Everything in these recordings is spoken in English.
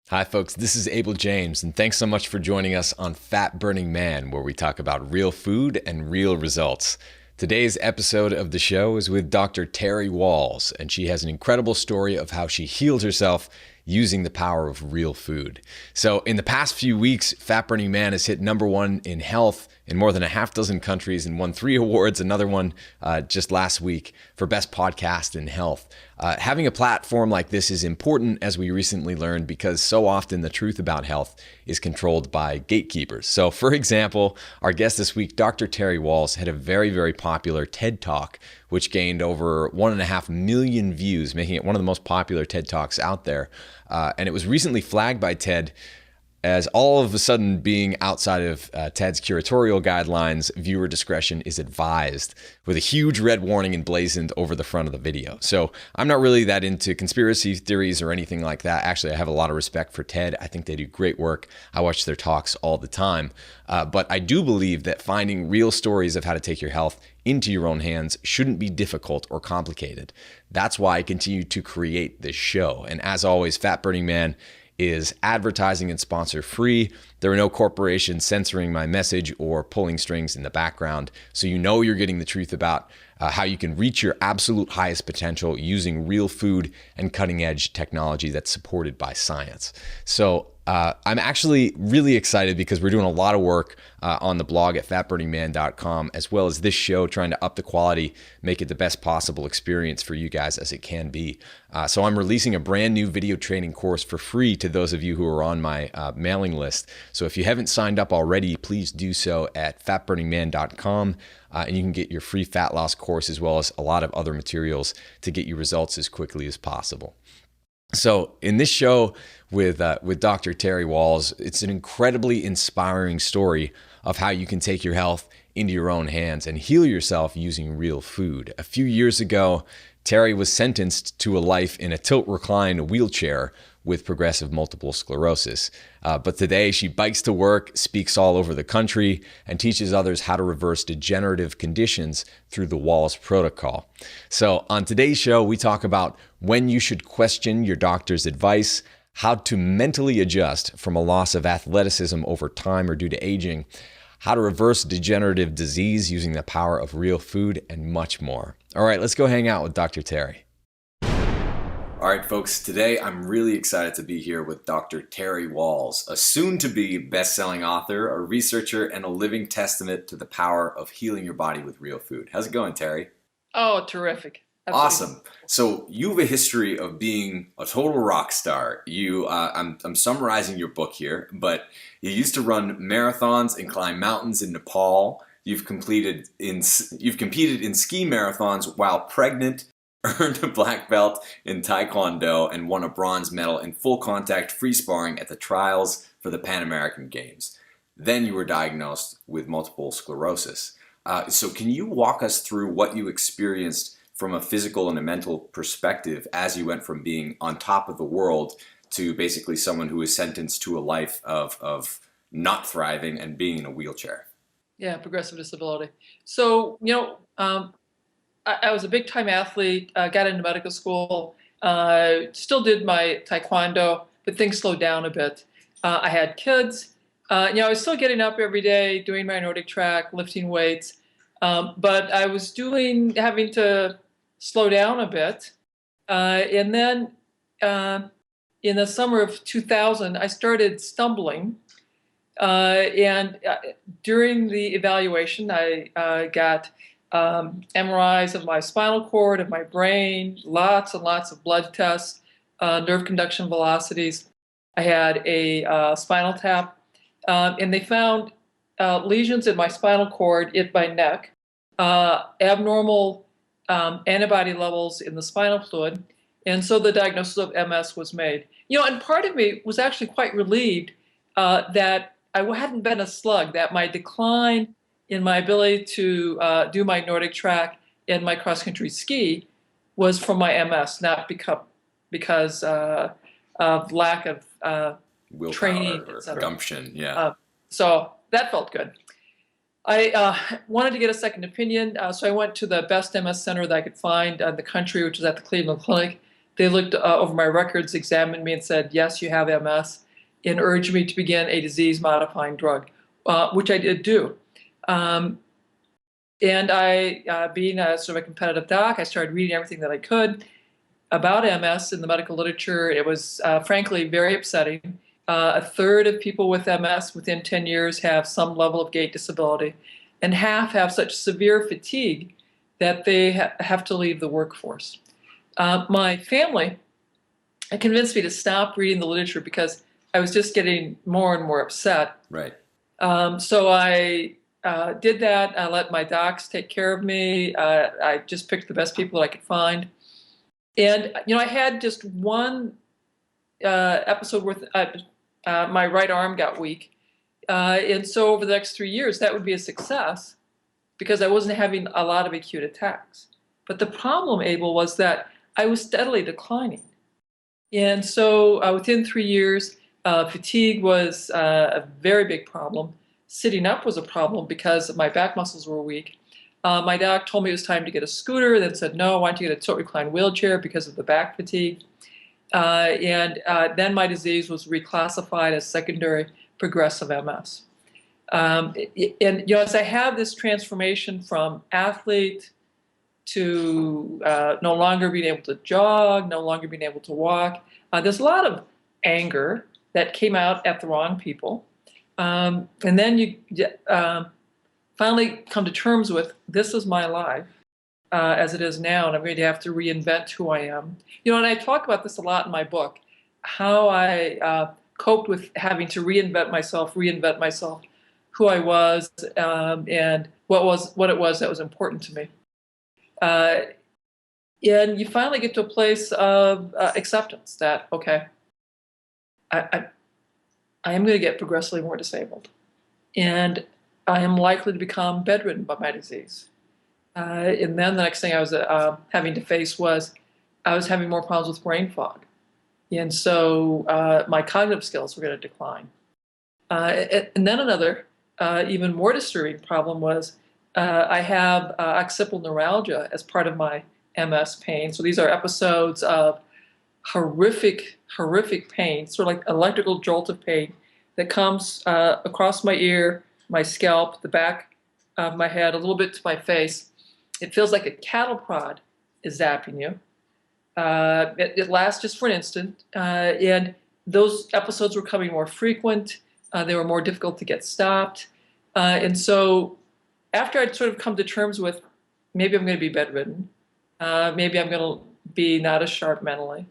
Hi, folks. This is Abel James, and thanks so much for joining us on Fat Burning Man, where we talk about real food and real results. Today's episode of the show is with Dr. Terry Wahls, and she has an incredible story of how she healed herself using the power of real food. So in the past few weeks, Fat Burning Man has hit #1 in health in more than a half dozen countries and won 3 awards, another one just last week for Best Podcast in Health. Having a platform like this is important, as we recently learned, because so often the truth about health is controlled by gatekeepers. So for example, our guest this week, Dr. Terry Wahls, had a very, very popular TED Talk, which gained over 1.5 million views, making it one of the most popular TED Talks out there. And it was recently flagged by TED as all of a sudden being outside of TED's curatorial guidelines. Viewer discretion is advised, with a huge red warning emblazoned over the front of the video. So I'm not really that into conspiracy theories or anything like that. Actually, I have a lot of respect for TED. I think they do great work. I watch their talks all the time. But I do believe that finding real stories of how to take your health into your own hands shouldn't be difficult or complicated. That's why I continue to create this show. And as always, Fat Burning Man is advertising and sponsor free. There are no corporations censoring my message or pulling strings in the background. So you know you're getting the truth about how you can reach your absolute highest potential using real food and cutting edge technology that's supported by science. So I'm actually really excited because we're doing a lot of work on the blog at fatburningman.com, as well as this show, trying to up the quality, make it the best possible experience for you guys as it can be. So I'm releasing a brand new video training course for free to those of you who are on my mailing list. So if you haven't signed up already, please do so at fatburningman.com. And you can get your free fat loss course, as well as a lot of other materials to get you results as quickly as possible. So in this show with Dr. Terry Wahls, it's an incredibly inspiring story of how you can take your health into your own hands and heal yourself using real food. A few years ago, Terry was sentenced to a life in a tilt-recline wheelchair with progressive multiple sclerosis. But today she bikes to work, speaks all over the country, and teaches others how to reverse degenerative conditions through the Wahls protocol. So on today's show, we talk about when you should question your doctor's advice, how to mentally adjust from a loss of athleticism over time or due to aging, how to reverse degenerative disease using the power of real food, and much more. All right, let's go hang out with Dr. Terry. All right, folks, today I'm really excited to be here with Dr. Terry Wahls, a soon-to-be best-selling author, a researcher, and a living testament to the power of healing your body with real food. How's it going, Terry? Oh, terrific. Absolutely. Awesome. So you have a history of being a total rock star. I'm summarizing your book here, but you used to run marathons and climb mountains in Nepal. You've competed in ski marathons while pregnant, earned a black belt in Taekwondo, and won a bronze medal in full contact free sparring at the trials for the Pan American Games. Then you were diagnosed with multiple sclerosis. So can you walk us through what you experienced from a physical and a mental perspective as you went from being on top of the world to basically someone who is sentenced to a life of not thriving and being in a wheelchair? Yeah, progressive disability. So, I was a big time athlete, got into medical school, still did my Taekwondo, but things slowed down a bit. I had kids. I was still getting up every day, doing my Nordic track, lifting weights, but I was having to slow down a bit. And then in the summer of 2000, I started stumbling. And during the evaluation, I got MRIs of my spinal cord, of my brain, lots and lots of blood tests, nerve conduction velocities. I had a spinal tap, and they found lesions in my spinal cord, in my neck, abnormal antibody levels in the spinal fluid, and so the diagnosis of MS was made. And part of me was actually quite relieved that I hadn't been a slug, that my decline in my ability to do my Nordic track and my cross-country ski was from my MS, not because of lack of Willpower training, or gumption, yeah. So that felt good. I wanted to get a second opinion, so I went to the best MS center that I could find in the country, which is at the Cleveland Clinic. They looked over my records, examined me, and said, "Yes, you have MS," and urged me to begin a disease-modifying drug, which I did do. Um, and being a sort of a competitive doc, I started reading everything that I could about MS in the medical literature. It was frankly very upsetting. A third of people with MS within 10 years have some level of gait disability, and half have such severe fatigue that they have to leave the workforce. My family convinced me to stop reading the literature because I was just getting more and more upset. Right. So I did that. I let my docs take care of me. I just picked the best people that I could find. And, I had just one episode worth, my right arm got weak. And so over the next 3 years, that would be a success because I wasn't having a lot of acute attacks. But the problem, Abel, was that I was steadily declining. And so within 3 years, fatigue was a very big problem. Sitting up was a problem because my back muscles were weak. My doc told me it was time to get a scooter, then said, no, why don't you get a tilt recline wheelchair because of the back fatigue. Then my disease was reclassified as secondary progressive MS. As I have this transformation from athlete to no longer being able to jog, no longer being able to walk, there's a lot of anger that came out at the wrong people. And then you finally come to terms with this is my life as it is now, and I'm going to have to reinvent who I am. And I talk about this a lot in my book, how I coped with having to reinvent myself, who I was, and what it was that was important to me. And you finally get to a place of acceptance that, okay, I am going to get progressively more disabled, and I am likely to become bedridden by my disease. And then the next thing I was having to face was I was having more problems with brain fog. And so my cognitive skills were going to decline. And then another even more disturbing problem was I have occipital neuralgia as part of my MS pain. So these are episodes of horrific pain, sort of like electrical jolt of pain that comes across my ear, my scalp, the back of my head, a little bit to my face. It feels like a cattle prod is zapping you. It lasts just for an instant, and those episodes were becoming more frequent. They were more difficult to get stopped. And so after I'd sort of come to terms with maybe I'm going to be bedridden, maybe I'm going to be not as sharp mentally,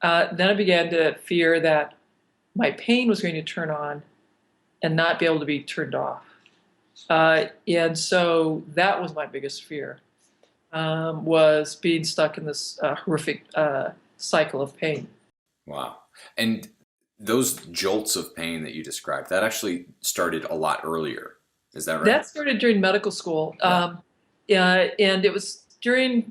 then I began to fear that my pain was going to turn on and not be able to be turned off. And so that was my biggest fear, was being stuck in this horrific cycle of pain. Wow. And those jolts of pain that you described, that actually started a lot earlier. Is that right? That started during medical school. Yeah. And it was during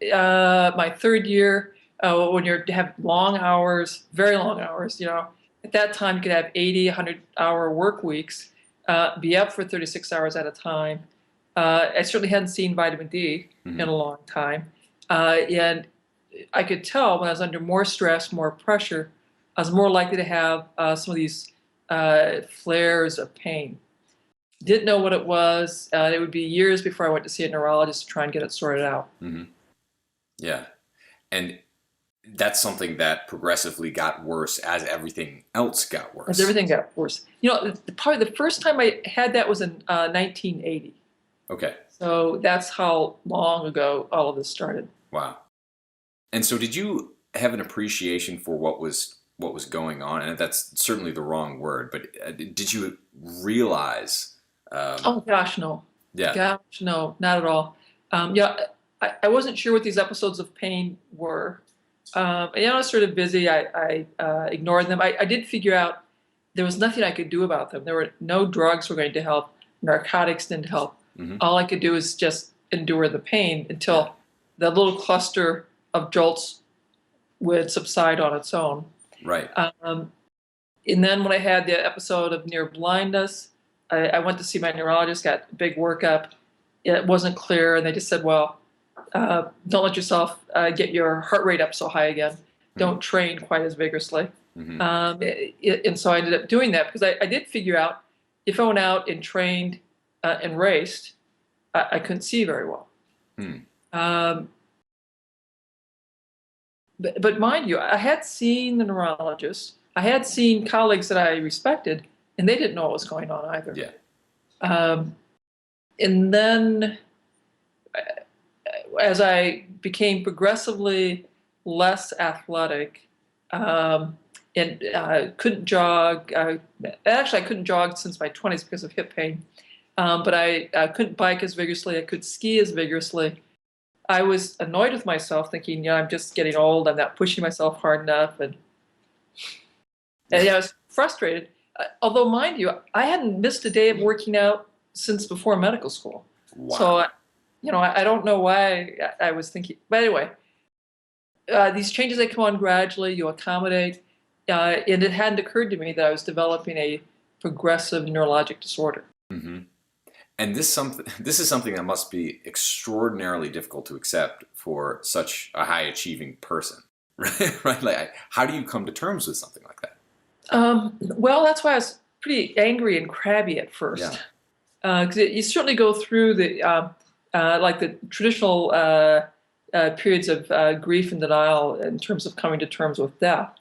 my third year when you have long hours, very long hours. At that time, you could have 80, 100-hour work weeks, be up for 36 hours at a time. I certainly hadn't seen vitamin D in a long time. And I could tell when I was under more stress, more pressure, I was more likely to have some of these flares of pain. Didn't know what it was. It would be years before I went to see a neurologist to try and get it sorted out. Mm-hmm. Yeah. And that's something that progressively got worse as everything else got worse. As everything got worse. Probably the first time I had that was in 1980. Okay. So that's how long ago all of this started. Wow. And so did you have an appreciation for what was going on? And that's certainly the wrong word, but did you realize? Oh, gosh, no. Yeah. Gosh, no, not at all. I wasn't sure what these episodes of pain were. I was sort of busy. I ignored them. I did figure out there was nothing I could do about them. There were no drugs were going to help. Narcotics didn't help. Mm-hmm. All I could do is just endure the pain until the little cluster of jolts would subside on its own. Right. And then when I had the episode of near blindness, I went to see my neurologist, got a big workup. It wasn't clear, and they just said, well, Don't let yourself get your heart rate up so high again. Mm-hmm. Don't train quite as vigorously. Mm-hmm. And so I ended up doing that because I did figure out if I went out and trained and raced, I couldn't see very well. Mm. Um, but mind you, I had seen the neurologist. I had seen colleagues that I respected, and they didn't know what was going on either. Yeah. Um, and then as I became progressively less athletic, and couldn't jog. Actually, I couldn't jog since my 20s because of hip pain. But I couldn't bike as vigorously. I could ski as vigorously. I was annoyed with myself, thinking, I'm just getting old. I'm not pushing myself hard enough, and I was frustrated. Although, mind you, I hadn't missed a day of working out since before medical school. Wow. So, I don't know why I was thinking. But anyway, these changes, they come on gradually. You accommodate. And it hadn't occurred to me that I was developing a progressive neurologic disorder. Mm-hmm. And this is something that must be extraordinarily difficult to accept for such a high achieving person, right? Right? Like, how do you come to terms with something like that? Well, that's why I was pretty angry and crabby at first. Because you certainly go through like the traditional periods of grief and denial in terms of coming to terms with death.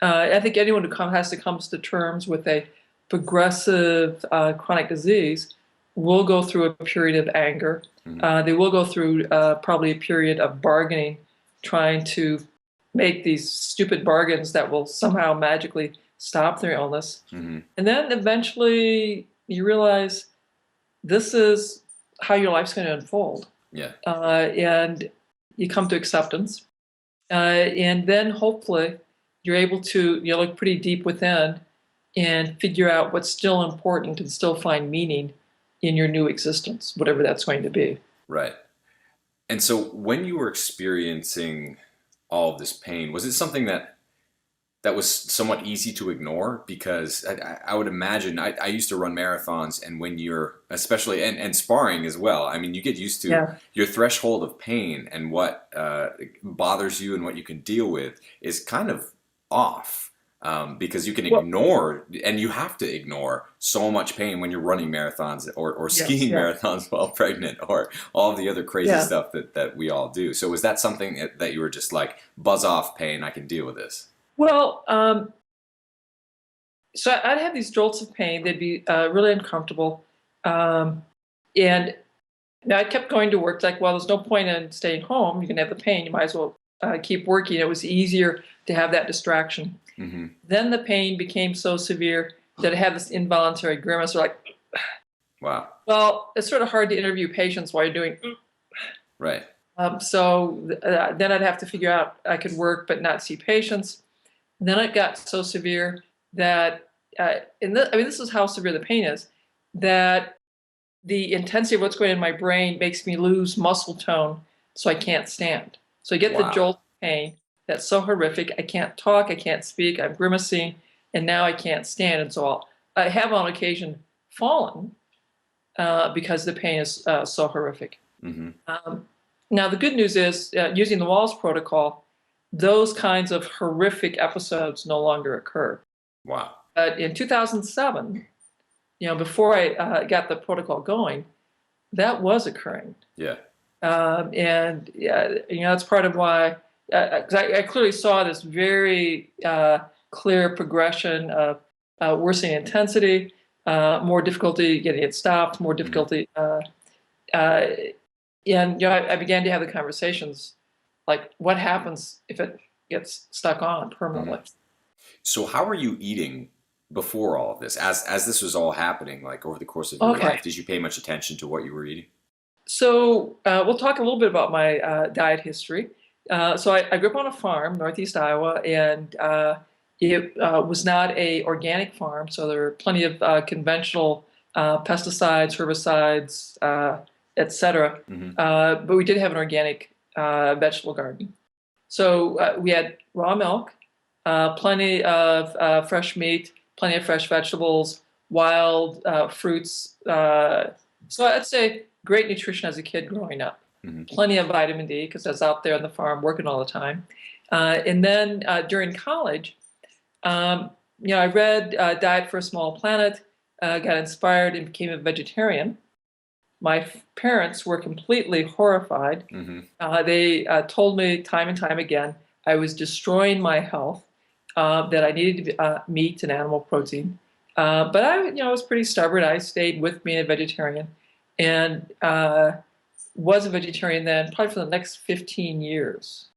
I think anyone who has to come to terms with a progressive chronic disease will go through a period of anger. Mm-hmm. They will go through probably a period of bargaining, trying to make these stupid bargains that will somehow magically stop their illness. Mm-hmm. And then eventually you realize this is how your life's going to unfold. Yeah. And you come to acceptance. And then hopefully you're able to look pretty deep within and figure out what's still important and still find meaning in your new existence, whatever that's going to be. Right. And so when you were experiencing all of this pain, was it something that was somewhat easy to ignore? Because I would imagine, I used to run marathons, and when you're, especially, and sparring as well, I mean, you get used to your threshold of pain, and what bothers you and what you can deal with is kind of off. Because you can ignore, and you have to ignore so much pain when you're running marathons or skiing marathons while pregnant, or all of the other crazy stuff that we all do. So was that something that you were just like, buzz off pain, I can deal with this? Well, so I'd have these jolts of pain. They'd be really uncomfortable. And I kept going to work. Like, well, there's no point in staying home. You can have the pain. You might as well keep working. It was easier to have that distraction. Mm-hmm. Then the pain became so severe that I had this involuntary grimace, like, wow. Well, it's sort of hard to interview patients while you're doing. Right. So then I'd have to figure out I could work but not see patients. And then it got so severe that, this is how severe the pain is, that the intensity of what's going on in my brain makes me lose muscle tone, so I can't stand. So I get the jolt pain that's so horrific. I can't talk, I can't speak, I'm grimacing, and now I can't stand. And so I have on occasion fallen because the pain is so horrific. Mm-hmm. Now, the good news is, using the Wahls protocol, those kinds of horrific episodes no longer occur. Wow. But in 2007, before I got the protocol going, that was occurring. Yeah. And that's part of why, because I clearly saw this very clear progression of worsening intensity, more difficulty getting it stopped, more difficulty. And I began to have the conversations, like, what happens if it gets stuck on permanently? So how were you eating before all of this? As this was all happening, like over the course of your life, did you pay much attention to what you were eating? So we'll talk a little bit about my diet history. So I grew up on a farm, Northeast Iowa, and it was not a organic farm, so there were plenty of conventional pesticides, herbicides, etc. Mm-hmm. But we did have an organic vegetable garden. So we had raw milk, plenty of fresh meat, plenty of fresh vegetables, wild fruits. So I'd say great nutrition as a kid growing up. plenty of vitamin D because I was out there on the farm working all the time. And then during college, I read Diet for a Small Planet, got inspired and became a vegetarian. My parents were completely horrified. They told me time and time again I was destroying my health, that I needed meat and animal protein. But I was pretty stubborn. I stayed with being a vegetarian, and was a vegetarian then probably for the next 15 years,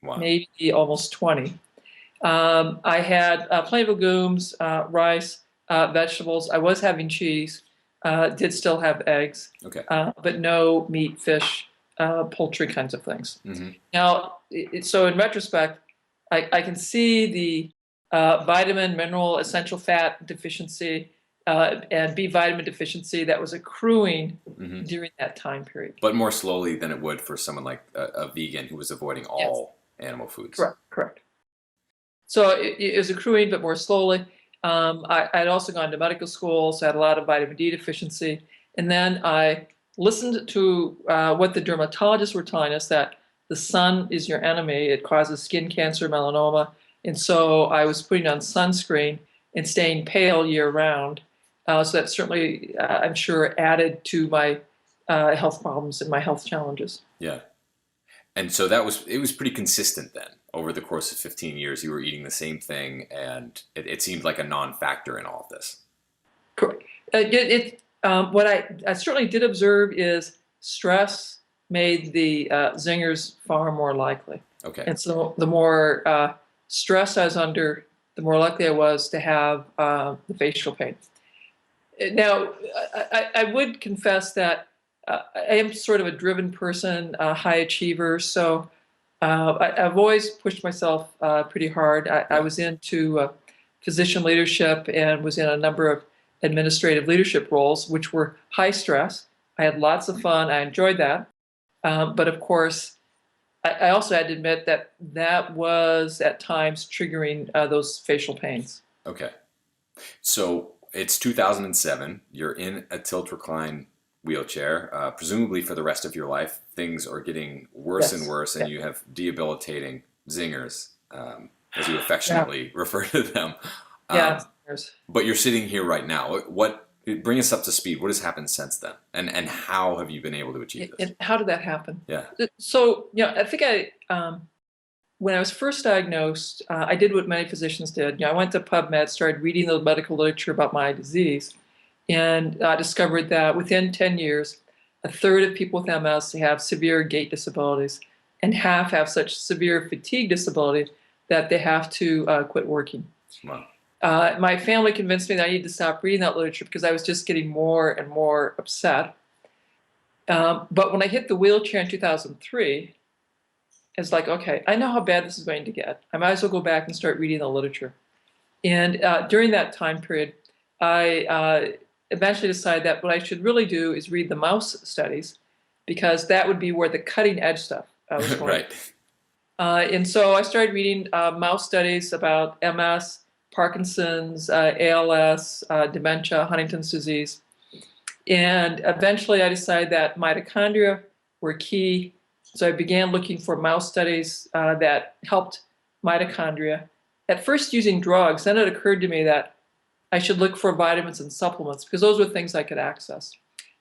Wow. maybe almost 20. I had plenty of legumes, rice, vegetables. I was having cheese, did still have eggs, Okay. but no meat, fish, poultry kinds of things. Now, so in retrospect, I can see the vitamin, mineral, essential fat deficiency and B vitamin deficiency that was accruing during that time period. But more slowly than it would for someone like a vegan who was avoiding all animal foods. Correct. So it was accruing, but more slowly. I'd also gone to medical school, so I had a lot of vitamin D deficiency. And then I listened to what the dermatologists were telling us, that the sun is your enemy. It causes skin cancer, melanoma. And so I was putting on sunscreen and staying pale year round. So that certainly, I'm sure, added to my health problems and my health challenges. Yeah. And so it was pretty consistent then. Over the course of 15 years, you were eating the same thing, and it seemed like a non-factor in all of this. Correct. What I certainly did observe is stress made the zingers far more likely. Okay. And so the more stress I was under, the more likely I was to have the facial pain. Now, I would confess that I am sort of a driven person, a high achiever, so I've always pushed myself pretty hard. I was into physician leadership and was in a number of administrative leadership roles, which were high stress. I had lots of fun. I enjoyed that. But of course, I also had to admit that that was at times triggering those facial pains. Okay. So it's 2007. You're in a tilt recline wheelchair, presumably for the rest of your life. Things are getting worse and worse, and you have debilitating zingers, as you affectionately refer to them. But you're sitting here right now. Bring us up to speed. What has happened since then, and how have you been able to achieve this? And how did that happen? Yeah. So I think when I was first diagnosed, I did what many physicians did. I went to PubMed, started reading the medical literature about my disease, and discovered that within 10 years, a third of people with MS have severe gait disabilities, and half have such severe fatigue disability that they have to quit working. Wow. My family convinced me that I needed to stop reading that literature because I was just getting more and more upset. But when I hit the wheelchair in 2003, it's like, okay, I know how bad this is going to get. I might as well go back and start reading the literature. And during that time period, I eventually decided that what I should really do is read the mouse studies, because that would be where the cutting edge stuff was going. Right. And so I started reading mouse studies about MS, Parkinson's, ALS, dementia, Huntington's disease. And eventually I decided that mitochondria were key. So I began looking for mouse studies that helped mitochondria. At first using drugs, then it occurred to me that I should look for vitamins and supplements because those were things I could access.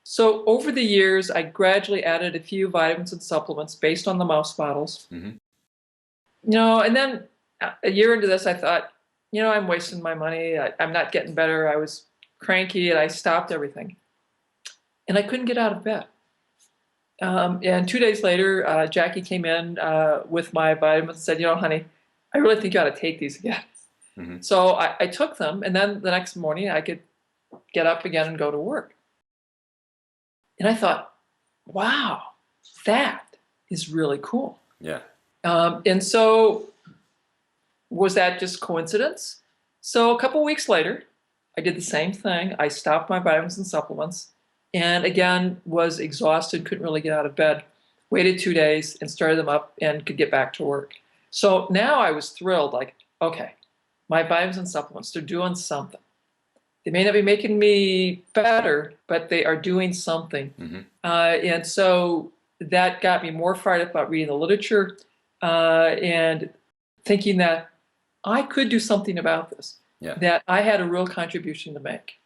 So over the years, I gradually added a few vitamins and supplements based on the mouse models. And then a year into this, I thought, I'm wasting my money. I'm not getting better. I was cranky and I stopped everything. And I couldn't get out of bed. And 2 days later, Jackie came in with my vitamins and said, honey, I really think you ought to take these again. So I took them, and then the next morning I could get up again and go to work. And I thought, wow, that is really cool. Yeah. And so was that just coincidence? So a couple weeks later, I did the same thing. I stopped my vitamins and supplements, and again was exhausted, couldn't really get out of bed. Waited 2 days and started them up and could get back to work. So now I was thrilled, like, okay, my vitamins and supplements, they're doing something. They may not be making me better, but they are doing something. And so that got me more fired up about reading the literature and thinking that I could do something about this, that I had a real contribution to make.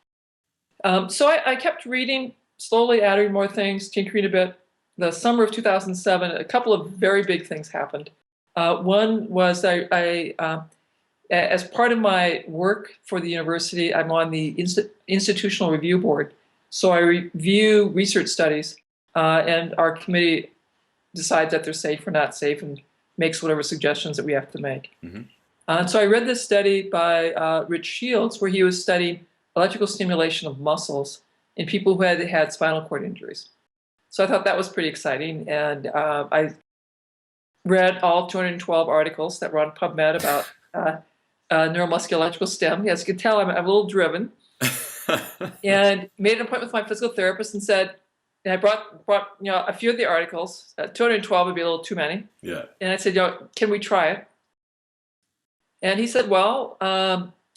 So I kept reading, slowly adding more things, tinkering a bit. The summer of 2007, a couple of very big things happened. One was as part of my work for the university, I'm on the institutional review board. So I review research studies, and our committee decides that they're safe or not safe and makes whatever suggestions that we have to make. So I read this study by Rich Shields, where he was studying electrical stimulation of muscles in people who had spinal cord injuries. So I thought that was pretty exciting, and I read all 212 articles that were on PubMed about neuromuscular electrical stim. As you can tell, I'm a little driven. And made an appointment with my physical therapist and said, and I brought a few of the articles. 212 would be a little too many. Yeah. And I said, can we try it? And he said, well,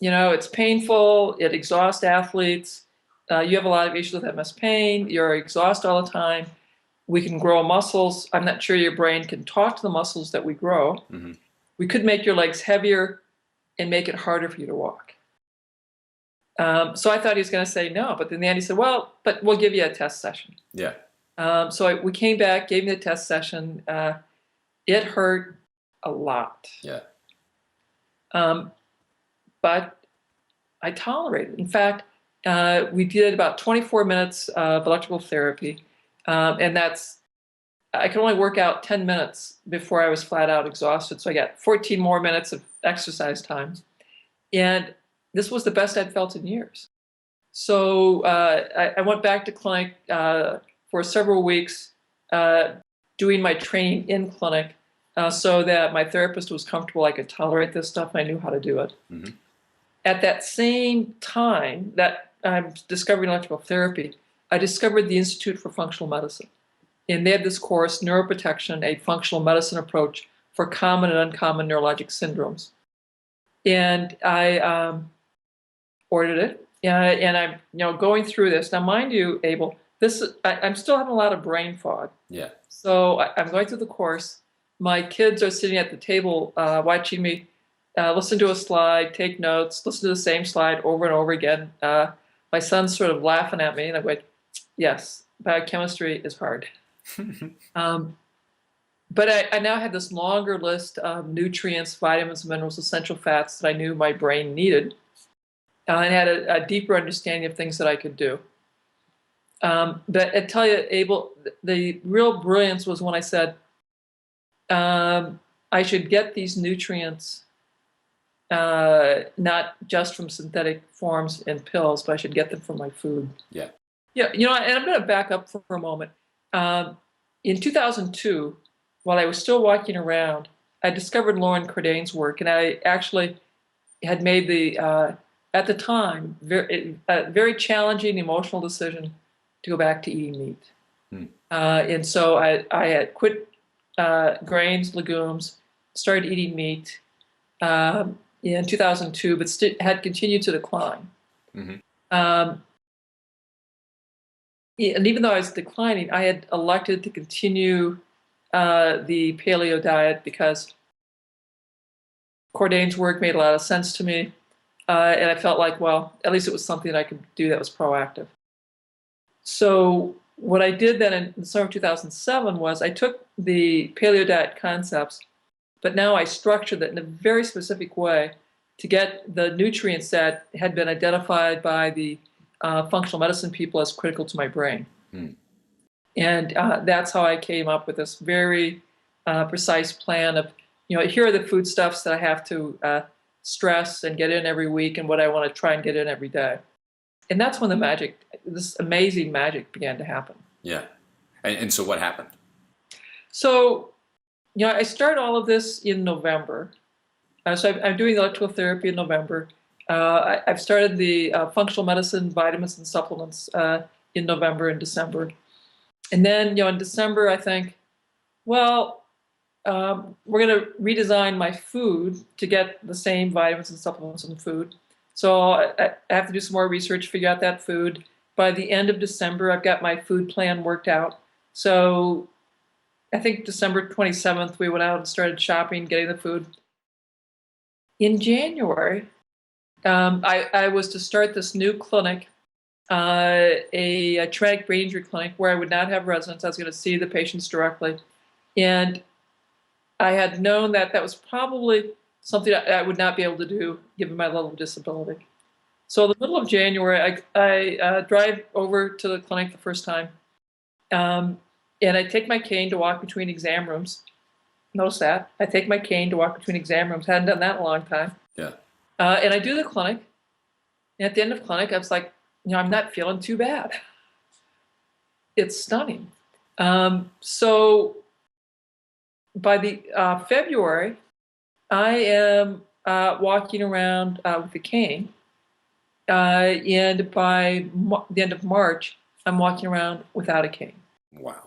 it's painful. It exhausts athletes. You have a lot of issues with MS pain. You're exhausted all the time. We can grow muscles. I'm not sure your brain can talk to the muscles that we grow. We could make your legs heavier and make it harder for you to walk. So I thought he was going to say no, but in the end he said, well, but we'll give you a test session. Yeah. So we came back, gave me the test session. It hurt a lot. Yeah. But I tolerated it. In fact, we did about 24 minutes of electrical therapy. And I could only work out 10 minutes before I was flat out exhausted. So I got 14 more minutes of exercise time. And this was the best I'd felt in years. So I went back to clinic for several weeks, doing my training in clinic so that my therapist was comfortable I could tolerate this stuff and I knew how to do it. At that same time that I'm discovering electrical therapy, I discovered the Institute for Functional Medicine. And they had this course, Neuroprotection, a Functional Medicine Approach for Common and Uncommon Neurologic Syndromes. And I ordered it, and I'm going through this. Now, mind you, Abel, I'm still having a lot of brain fog. Yeah. So I'm going through the course. My kids are sitting at the table watching me listen to a slide, take notes, listen to the same slide over and over again. My son's sort of laughing at me, and I'm going, yes, biochemistry is hard. But I now had this longer list of nutrients, vitamins, minerals, essential fats that I knew my brain needed. And had a deeper understanding of things that I could do. But I tell you, Abel, the real brilliance was when I said, I should get these nutrients not just from synthetic forms and pills, but I should get them from my food. Yeah. Yeah, and I'm going to back up for a moment. In 2002, while I was still walking around, I discovered Lauren Cordain's work, and I actually had made at the time, a very challenging emotional decision to go back to eating meat. And so I had quit grains, legumes, started eating meat in 2002, but had continued to decline. And even though I was declining, I had elected to continue the paleo diet because Cordain's work made a lot of sense to me. And I felt like, well, at least it was something I could do that was proactive. So what I did then in the summer of 2007 was I took the paleo diet concepts, but now I structured it in a very specific way to get the nutrients that had been identified by the functional medicine people as critical to my brain. And that's how I came up with this very precise plan of, here are the foodstuffs that I have to stress and get in every week and what I want to try and get in every day. And that's when this amazing magic began to happen. Yeah. And so what happened? So, I started all of this in November. So I'm doing electrical therapy in November. I've started the functional medicine, vitamins and supplements in November and December. And then, in December, I think, well, we're going to redesign my food to get the same vitamins and supplements in the food. So I have to do some more research, figure out that food. By the end of December, I've got my food plan worked out. So I think December 27th, we went out and started shopping, getting the food. In January, I was to start this new clinic, a traumatic brain injury clinic, where I would not have residents. I was going to see the patients directly. And I had known that that was probably something I would not be able to do given my level of disability. So in the middle of January, I drive over to the clinic the first time, and I take my cane to walk between exam rooms. Notice that. I take my cane to walk between exam rooms. Hadn't done that in a long time. Yeah. And I do the clinic. And at the end of clinic, I was like, I'm not feeling too bad. It's stunning. So by the February, I am walking around with the cane. And by the end of March, I'm walking around without a cane. Wow.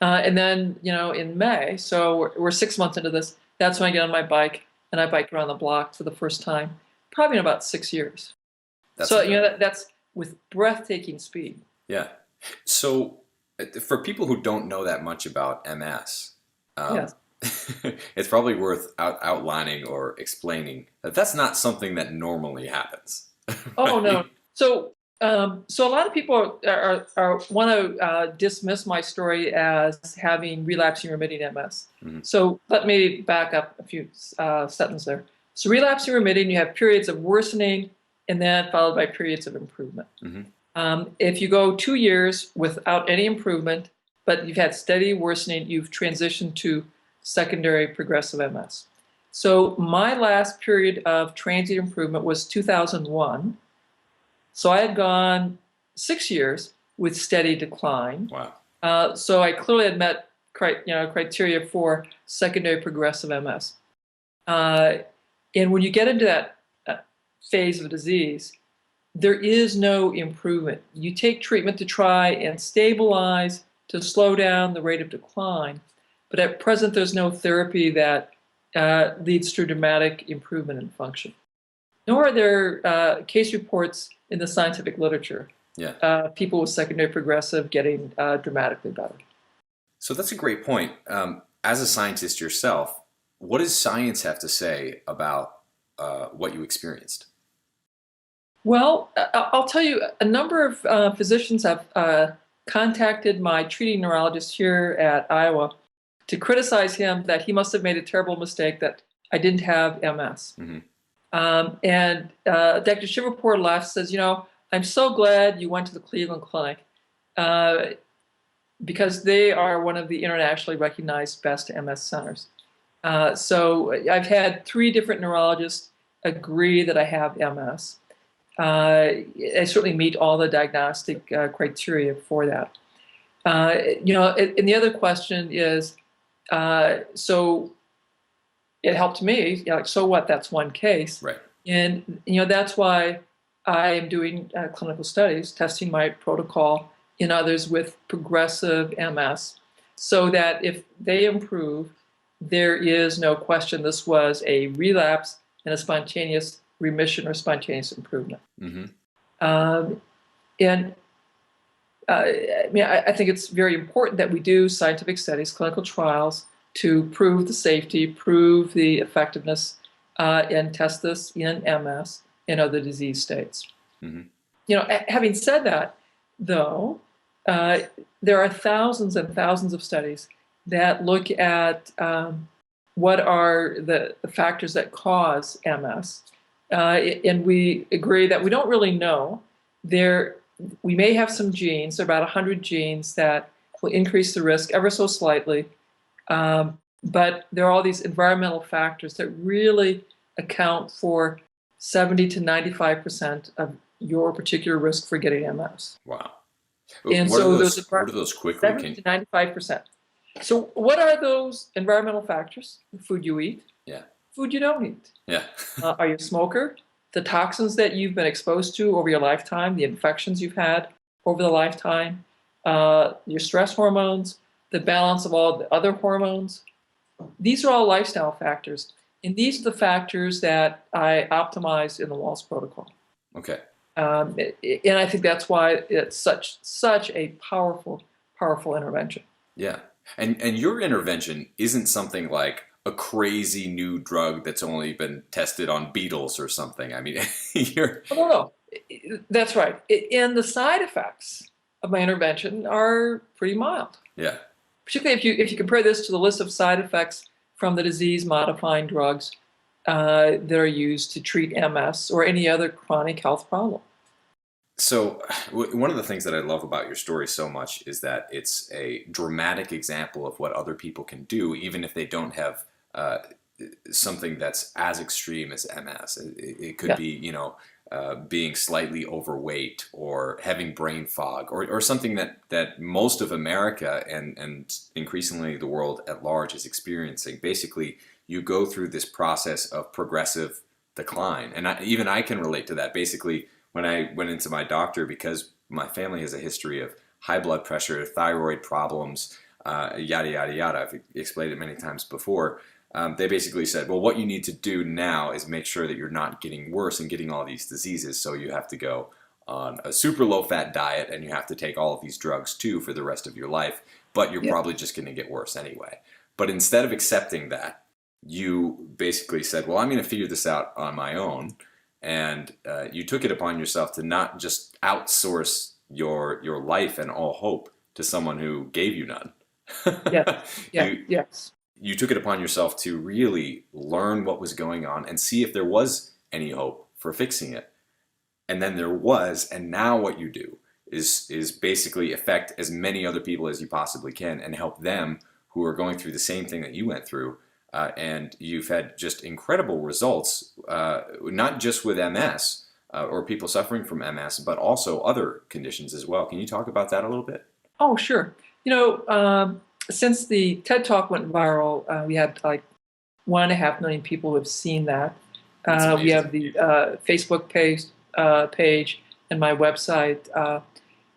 And then, in May, so we're 6 months into this, that's when I get on my bike and I bike around the block for the first time, probably in about 6 years. That's So, incredible. that's with breathtaking speed. Yeah. So for people who don't know that much about MS, Yes. it's probably worth outlining or explaining that that's not something that normally happens. Oh, no. Right? So, so a lot of people want to dismiss my story as having relapsing remitting MS. Mm-hmm. So let me back up a few sentences there. So relapsing remitting, you have periods of worsening and then followed by periods of improvement. Mm-hmm. If you go 2 years without any improvement, but you've had steady worsening, you've transitioned to secondary progressive MS. So my last period of transient improvement was 2001. So I had gone 6 years with steady decline. Wow. So I clearly had met criteria for secondary progressive MS. And when you get into that phase of disease, there is no improvement. You take treatment to try and stabilize, to slow down the rate of decline. But at present, there's no therapy that leads to dramatic improvement in function. Nor are there case reports in the scientific literature. Yeah. People with secondary progressive getting dramatically better. So that's a great point. As a scientist yourself, what does science have to say about what you experienced? Well, I'll tell you, a number of physicians have contacted my treating neurologist here at Iowa to criticize him that he must have made a terrible mistake that I didn't have MS. Mm-hmm. And Dr. Shivapour left says, I'm so glad you went to the Cleveland Clinic because they are one of the internationally recognized best MS centers. So I've had 3 different neurologists agree that I have MS. I certainly meet all the diagnostic criteria for that. And the other question is, so it helped me. So what? That's one case, Right. And that's why I am doing clinical studies, testing my protocol in others with progressive MS, so that if they improve, there is no question this was a relapse and a spontaneous remission or spontaneous improvement. Mm-hmm. I think it's very important that we do scientific studies, clinical trials, to prove the safety, prove the effectiveness, and test this in MS and other disease states. Mm-hmm. Having said that, though, there are thousands and thousands of studies that look at what are the factors that cause MS. And we agree that we don't really know. We may have some genes, about 100 genes that will increase the risk ever so slightly. But there are all these environmental factors that really account for 70 to 95% of your particular risk for getting MS. Wow. And what so are those quickly? 70 to 95%. So what are those environmental factors? The food you eat, Yeah. food you don't eat. Yeah. Are you a smoker? The toxins that you've been exposed to over your lifetime, the infections you've had over the lifetime, your stress hormones, the balance of all the other hormones. These are all lifestyle factors. And these are the factors that I optimize in the Wahls protocol. Okay. And I think that's why it's such a powerful intervention. Yeah. And your intervention isn't something like a crazy new drug that's only been tested on beetles or something. I mean, you're Oh, no, no, that's right. And the side effects of my intervention are pretty mild. yeah. Particularly if you compare this to the list of side effects from the disease-modifying drugs that are used to treat MS or any other chronic health problem. So, one of the things that I love about your story so much is that it's a dramatic example of what other people can do, even if they don't have uh, something that's as extreme as MS. It could Yeah, be, being slightly overweight or having brain fog or something that most of America and increasingly the world at large is experiencing. Basically, you go through this process of progressive decline. And even I can relate to that. Basically, when I went into my doctor, because my family has a history of high blood pressure, thyroid problems, yada, yada, yada. I've explained it many times before. They basically said, well, what you need to do now is make sure that you're not getting worse and getting all these diseases. So you have to go on a super low fat diet and you have to take all of these drugs too for the rest of your life. But you're yeah, probably just going to get worse anyway. But instead of accepting that, you basically said, well, I'm going to figure this out on my own. And you took it upon yourself to not just outsource your life and all hope to someone who gave you none. yeah, yeah, you yes. you took it upon yourself to really learn what was going on and see if there was any hope for fixing it. And then there was, and now what you do is basically affect as many other people as you possibly can and help them who are going through the same thing that you went through. And you've had just incredible results, not just with MS or people suffering from MS, but also other conditions as well. Can you talk about that a little bit? Oh, sure. Since the TED Talk went viral, we had like 1.5 million people who have seen that. That's We amazing. have the Facebook page and my website.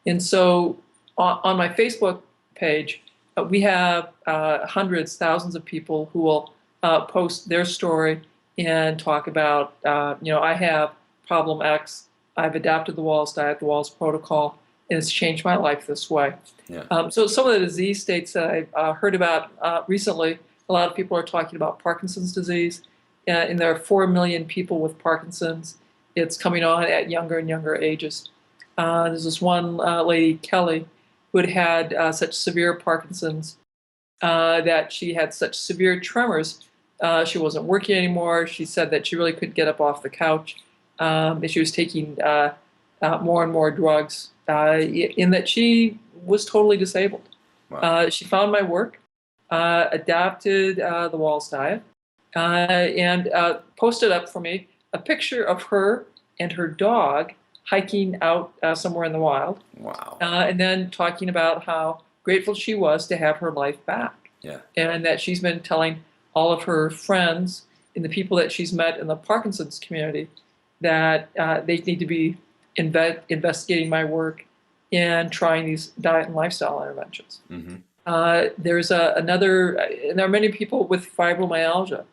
And so on my Facebook page, we have hundreds, thousands of people who will post their story and talk about, I have problem X. I've adapted the Wahls diet, the Wahls protocol, and it's changed my life this way. Yeah. So some of the disease states that I've heard about recently, a lot of people are talking about Parkinson's disease, and there are 4 million people with Parkinson's. It's coming on at younger and younger ages. There's this one lady, Kelly, who had such severe Parkinson's that she had such severe tremors. She wasn't working anymore. She said that she really couldn't get up off the couch. That she was taking more and more drugs, in that she was totally disabled. Wow. She found my work, adapted the Wahls diet, and posted up for me a picture of her and her dog hiking out somewhere in the wild, Wow. and then talking about how grateful she was to have her life back, Yeah. and that she's been telling all of her friends and the people that she's met in the Parkinson's community that they need to be investigating my work and trying these diet and lifestyle interventions. Mm-hmm. There's and there are many people with fibromyalgia.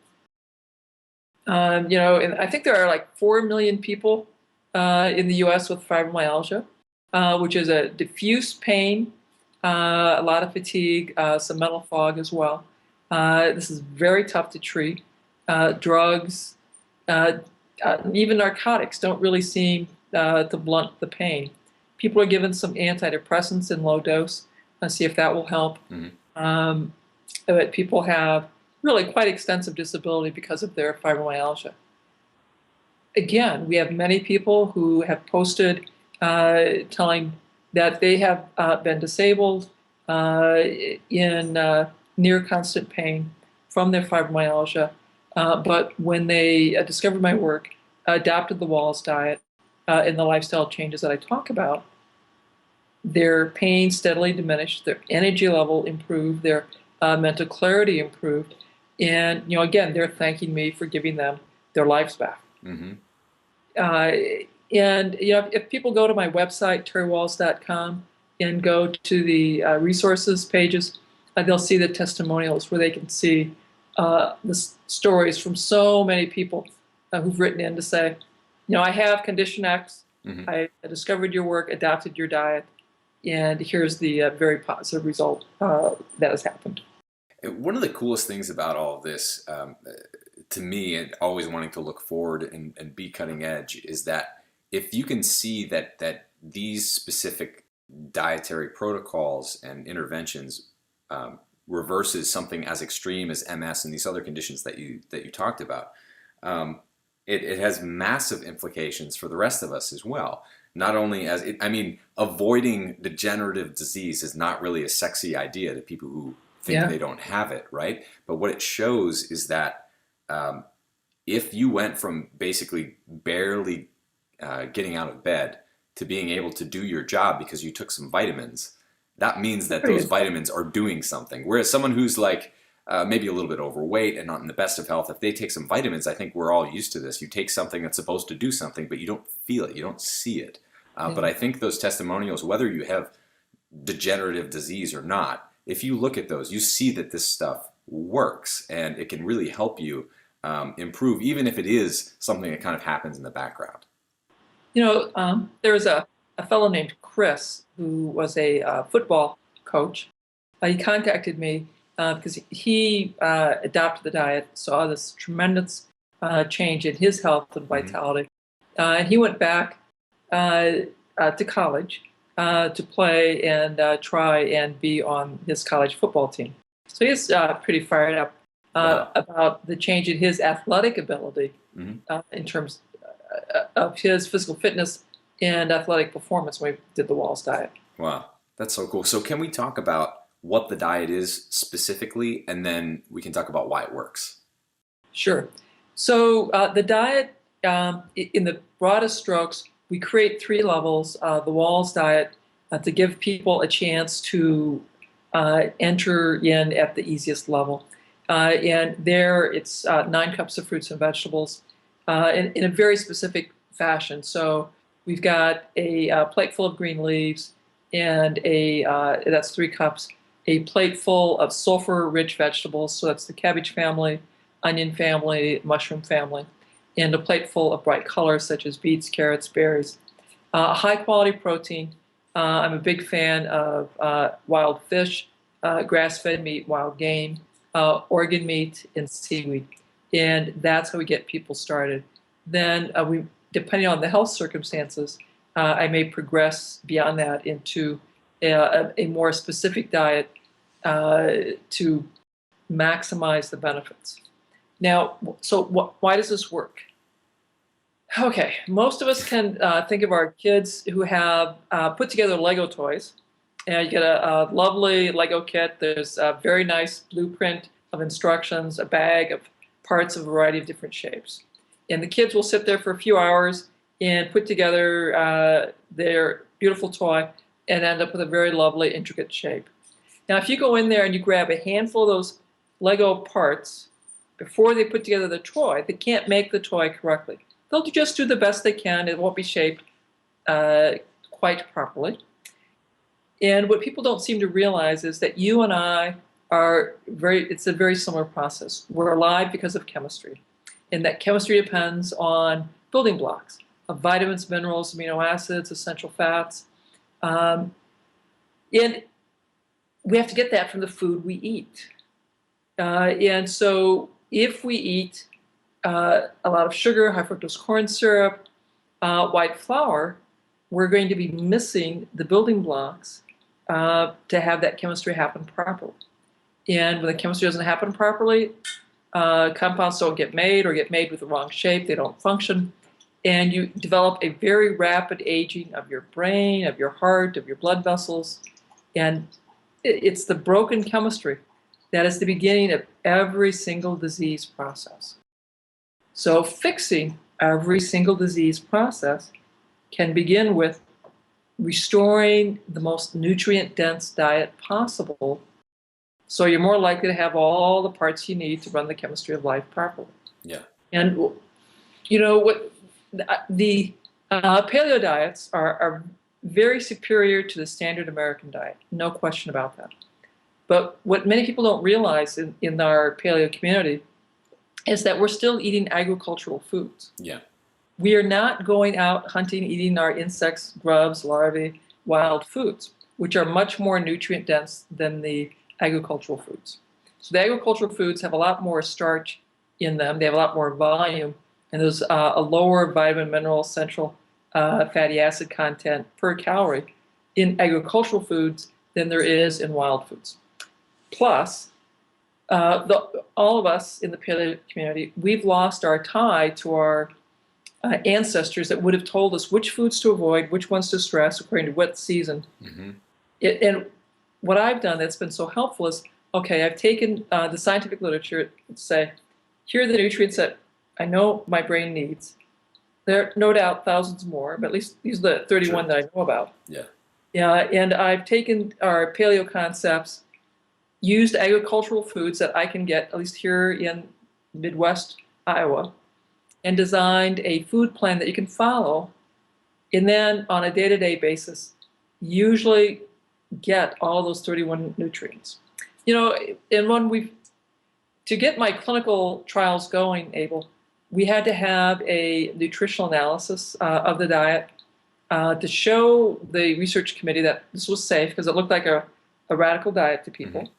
And I think there are like 4 million people in the U.S. with fibromyalgia, which is a diffuse pain, a lot of fatigue, some mental fog as well. This is very tough to treat. Drugs, even narcotics, don't really seem to blunt the pain. People are given some antidepressants in low dose, see if that will help. Mm-hmm. But people have really quite extensive disability because of their fibromyalgia. Again, we have many people who have posted telling that they have been disabled in near constant pain from their fibromyalgia, but when they discovered my work, adopted the Wahls diet and the lifestyle changes that I talk about, their pain steadily diminished, their energy level improved, their mental clarity improved, and again, they're thanking me for giving them their lives back. Mm-hmm. And if people go to my website, terrywahls.com, and go to the resources pages, they'll see the testimonials where they can see the stories from so many people who've written in to say, I have condition X. Mm-hmm. I discovered your work, adapted your diet, and here's the very positive result that has happened. One of the coolest things about all of this, to me, and always wanting to look forward and be cutting edge, is that if you can see that these specific dietary protocols and interventions reverses something as extreme as MS and these other conditions that you talked about, it has massive implications for the rest of us as well. Not only as I mean, avoiding degenerative disease is not really a sexy idea to people who think Yeah. they don't have it, right? But what it shows is that if you went from basically barely getting out of bed to being able to do your job because you took some vitamins, that means that those vitamins are doing something. Whereas someone who's like maybe a little bit overweight and not in the best of health, if they take some vitamins, I think we're all used to this. You take something that's supposed to do something, but you don't feel it, you don't see it. But I think those testimonials, whether you have degenerative disease or not, if you look at those, you see that this stuff works and it can really help you improve, even if it is something that kind of happens in the background. There was a fellow named Chris who was a football coach. He contacted me because he adopted the diet, saw this tremendous change in his health and vitality. And he went back to college to play and try and be on his college football team. So he's pretty fired up about the change in his athletic ability in terms of his physical fitness and athletic performance when we did the Wahls diet. Wow, that's so cool. So can we talk about what the diet is specifically, and then we can talk about why it works? Sure. So the diet, in the broadest strokes, we create 3 levels. The Wahls diet to give people a chance to enter in at the easiest level. And there it's 9 cups of fruits and vegetables in a very specific fashion. So we've got a plate full of green leaves and that's 3 cups, a plate full of sulfur-rich vegetables, so that's the cabbage family, onion family, mushroom family, and a plate full of bright colors such as beets, carrots, berries. High-quality protein. I'm a big fan of wild fish, grass-fed meat, wild game, organ meat, and seaweed. And that's how we get people started. Then depending on the health circumstances, I may progress beyond that into a more specific diet to maximize the benefits. Now, so why does this work? Okay, most of us can think of our kids who have put together Lego toys. And you get a lovely Lego kit. There's a very nice blueprint of instructions, a bag of parts of a variety of different shapes. And the kids will sit there for a few hours and put together their beautiful toy and end up with a very lovely, intricate shape. Now, if you go in there and you grab a handful of those Lego parts before they put together the toy, they can't make the toy correctly. They'll just do the best they can. It won't be shaped quite properly. And what people don't seem to realize is that you and I it's a very similar process. We're alive because of chemistry. And that chemistry depends on building blocks of vitamins, minerals, amino acids, essential fats. And we have to get that from the food we eat. And so if we eat a lot of sugar, high fructose corn syrup, white flour, we're going to be missing the building blocks to have that chemistry happen properly. And when the chemistry doesn't happen properly, compounds don't get made or get made with the wrong shape, they don't function, and you develop a very rapid aging of your brain, of your heart, of your blood vessels, and it's the broken chemistry that is the beginning of every single disease process. So fixing every single disease process can begin with restoring the most nutrient-dense diet possible, so you're more likely to have all the parts you need to run the chemistry of life properly. Yeah. And what the paleo diets are very superior to the standard American diet, no question about that. But what many people don't realize in our paleo community is that we're still eating agricultural foods. Yeah. We are not going out hunting, eating our insects, grubs, larvae, wild foods. which are much more nutrient dense than the agricultural foods. So the agricultural foods have a lot more starch in them. They have a lot more volume, and there's a lower vitamin, mineral, essential fatty acid content per calorie in agricultural foods than there is in wild foods. Plus, all of us in the paleo community, we've lost our tie to our ancestors that would have told us which foods to avoid, which ones to stress according to what season. Mm-hmm. And what I've done that's been so helpful is, okay, I've taken the scientific literature and say, here are the nutrients that I know my brain needs. There are no doubt thousands more, but at least these are the 31 sure. that I know about. Yeah, and I've taken our paleo concepts, used agricultural foods that I can get, at least here in Midwest Iowa, and designed a food plan that you can follow, and then on a day-to-day basis, usually get all those 31 nutrients. And when to get my clinical trials going, Abel, we had to have a nutritional analysis of the diet to show the research committee that this was safe, because it looked like a radical diet to people. Mm-hmm.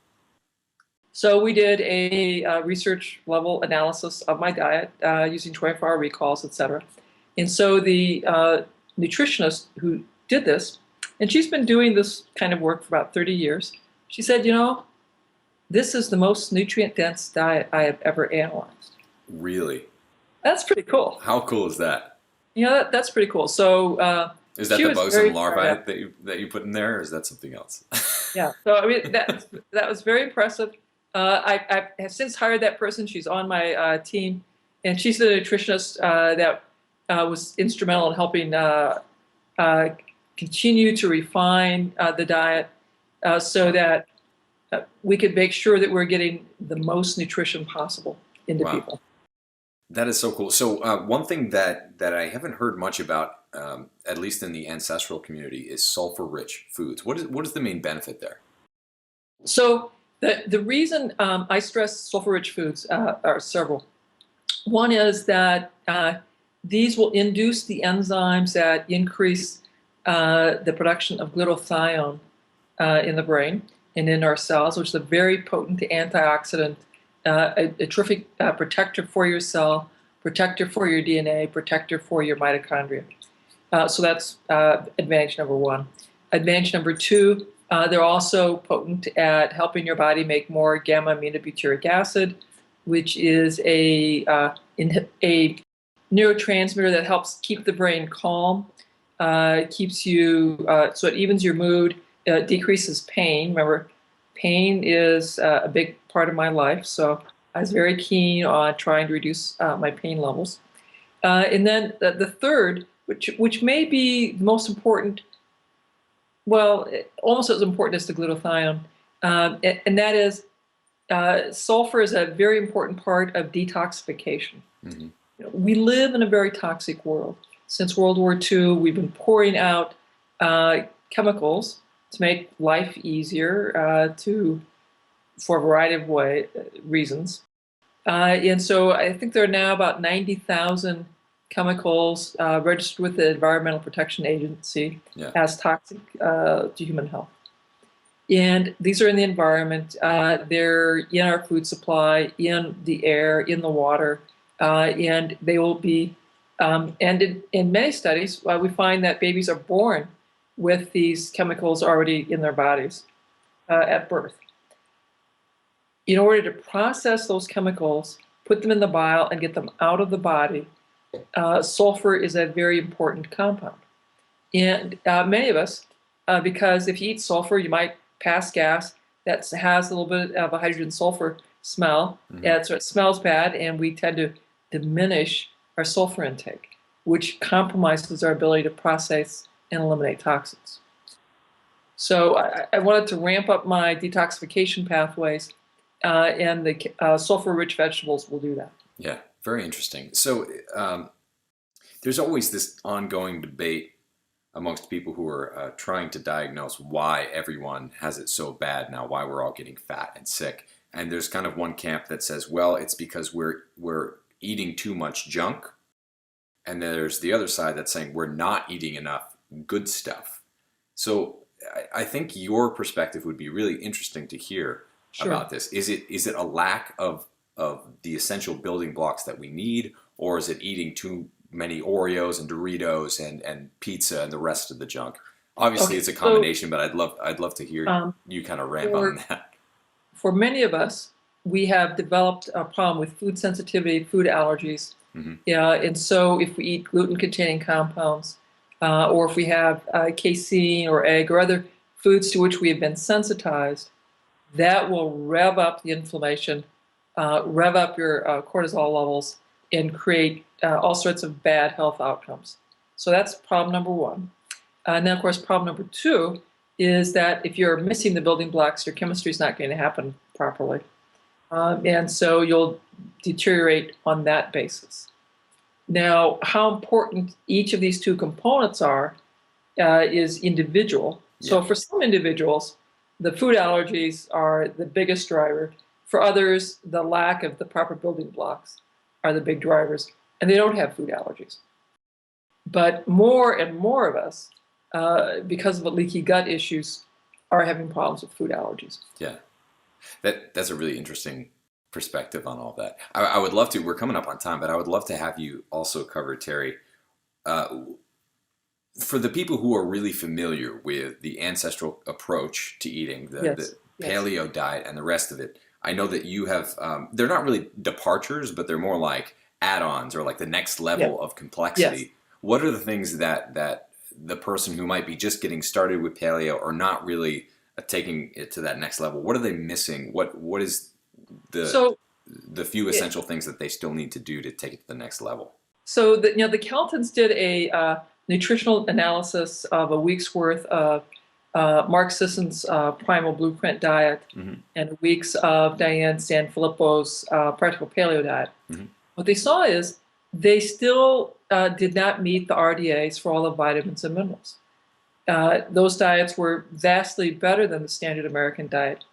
So we did a research level analysis of my diet using 24-hour recalls, et cetera. And so the nutritionist who did this, and she's been doing this kind of work for about 30 years, she said, this is the most nutrient-dense diet I have ever analyzed. Really? That's pretty cool. How cool is that? That's pretty cool. So is that the bugs and larvae that you put in there, or is that something else? Yeah. So I mean, that was very impressive. I have since hired that person. She's on my team, and she's the nutritionist that was instrumental in helping continue to refine the diet so that we could make sure that we're getting the most nutrition possible into people. That is so cool. So one thing that I haven't heard much about, at least in the ancestral community, is sulfur-rich foods. What is the main benefit there? So the reason I stress sulfur-rich foods are several. One is that these will induce the enzymes that increase the production of glutathione in the brain and in our cells, which is a very potent antioxidant, a terrific protector for your cell, protector for your DNA, protector for your mitochondria. So that's advantage number one. Advantage number two, they're also potent at helping your body make more gamma-aminobutyric acid, which is a neurotransmitter that helps keep the brain calm, keeps you, so it evens your mood, decreases pain. Remember, pain is a big part of my life, so I was very keen on trying to reduce my pain levels. And then the third, which may be the most important, well, almost as important as the glutathione, and that is sulfur is a very important part of detoxification. Mm-hmm. We live in a very toxic world. Since World War II, we've been pouring out chemicals to make life easier for a variety of reasons. And so I think there are now about 90,000 chemicals registered with the Environmental Protection Agency as toxic to human health. And these are in the environment. They're in our food supply, in the air, in the water, and they will be, and in many studies, we find that babies are born with these chemicals already in their bodies at birth. In order to process those chemicals, put them in the bile, and get them out of the body, sulfur is a very important compound. And many of us, because if you eat sulfur, you might pass gas that has a little bit of a hydrogen sulfur smell, and so it smells bad, and we tend to diminish our sulfur intake, which compromises our ability to process and eliminate toxins. So I wanted to ramp up my detoxification pathways, and the sulfur-rich vegetables will do that. Yeah, very interesting. So there's always this ongoing debate amongst people who are trying to diagnose why everyone has it so bad now, why we're all getting fat and sick. And there's kind of one camp that says, well, it's because we're eating too much junk. And there's the other side that's saying we're not eating enough good stuff. So I think your perspective would be really interesting to hear Sure. about this. Is it a lack of the essential building blocks that we need, or is it eating too many Oreos and Doritos and pizza and the rest of the junk? Obviously, Okay. it's a So combination, but I'd love to hear um, you kind of rant for on that. for many of us, we have developed a problem with food sensitivity, food allergies. Hmm. Yeah, and so if we eat gluten-containing compounds, or if we have casein or egg or other foods to which we have been sensitized, that will rev up the inflammation, rev up your cortisol levels, and create all sorts of bad health outcomes. So that's problem number one. And then, of course, problem number two is that if you're missing the building blocks, your chemistry is not going to happen properly. And so you'll deteriorate on that basis. Now, how important each of these two components are is individual. Yeah. So for some individuals, the food allergies are the biggest driver. For others, the lack of the proper building blocks are the big drivers, and they don't have food allergies. But more and more of us, because of leaky gut issues, are having problems with food allergies. Yeah. That's a really interesting perspective on all that. I would love to. We're coming up on time, but I would love to have you also cover, Terry, uh, for the people who are really familiar with the ancestral approach to eating, Yes, the yes, paleo diet and the rest of it. I know that you have, they're not really departures, but they're more like add-ons or like the next yeah, level of yes. complexity. What are the things that the person who might be just getting started with paleo or not really taking it to that next level, what are they missing? What is the So, the few yeah, essential things that they still need to do to take it to the next level? the Keltons did a nutritional analysis of a week's worth of Mark Sisson's Primal Blueprint diet Hmm. and weeks of Diane Sanfilippo's Practical Paleo diet. Hmm. What they saw is they still did not meet the RDAs for all the vitamins and minerals. Those diets were vastly better than the standard American diet.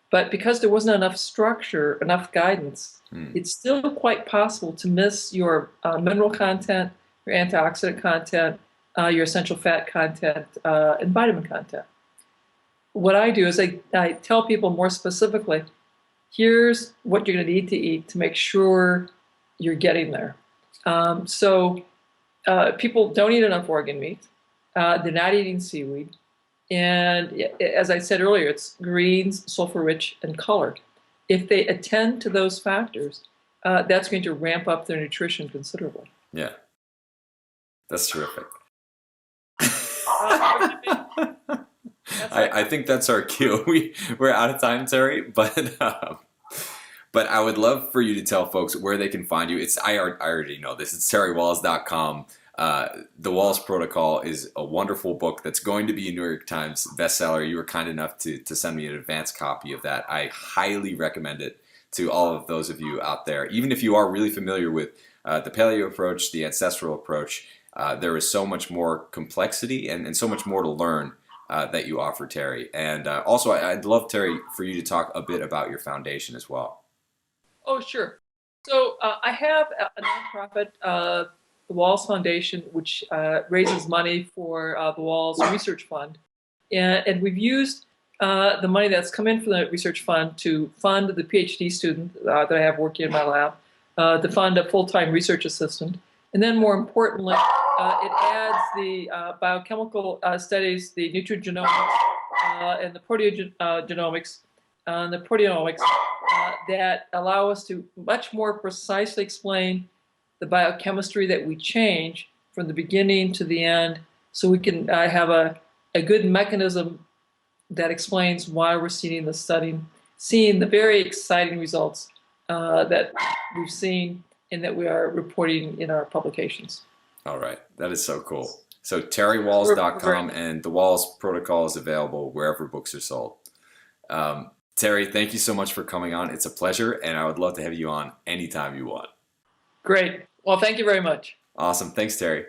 But because there wasn't enough structure, enough guidance, Hmm. it's still quite possible to miss your mineral content, your antioxidant content, your essential fat content, and vitamin content. What I do is I tell people more specifically, here's what you're going to need to eat to make sure you're getting there. So people don't eat enough organ meat. They're not eating seaweed. And as I said earlier, it's greens, sulfur rich, and color. If they attend to those factors, that's going to ramp up their nutrition considerably. Yeah, that's terrific. Forgive me. That's like, I think that's our cue. We're out of time, Terry, but I would love for you to tell folks where they can find you. I already know this. It's terrywalls.com. The Wahls Protocol is a wonderful book that's going to be a New York Times bestseller. You were kind enough to send me an advance copy of that. I highly recommend it to all of those of you out there. Even if you are really familiar with the paleo approach, the ancestral approach, there is so much more complexity and so much more to learn that you offer, Terry. And also, I'd love, Terry, for you to talk a bit about your foundation as well. oh, sure. So I have a nonprofit, the Wahls Foundation, which raises money for the Wahls Research Fund. And we've used the money that's come in from the research fund to fund the PhD student that I have working in my lab, to fund a full-time research assistant. And then more importantly, it adds the biochemical studies, the nutrigenomics, and the proteogenomics, and the proteomics that allow us to much more precisely explain the biochemistry that we change from the beginning to the end, so we can have a good mechanism that explains why we're seeing the study, seeing the very exciting results that we've seen and that we are reporting in our publications. All right. That is so cool. So We're very terrywalls.com and the Wahls Protocol is available wherever books are sold. Terry, thank you so much for coming on. It's a pleasure, and I would love to have you on anytime you want. great. Well, thank you very much. Awesome. Thanks, Terry.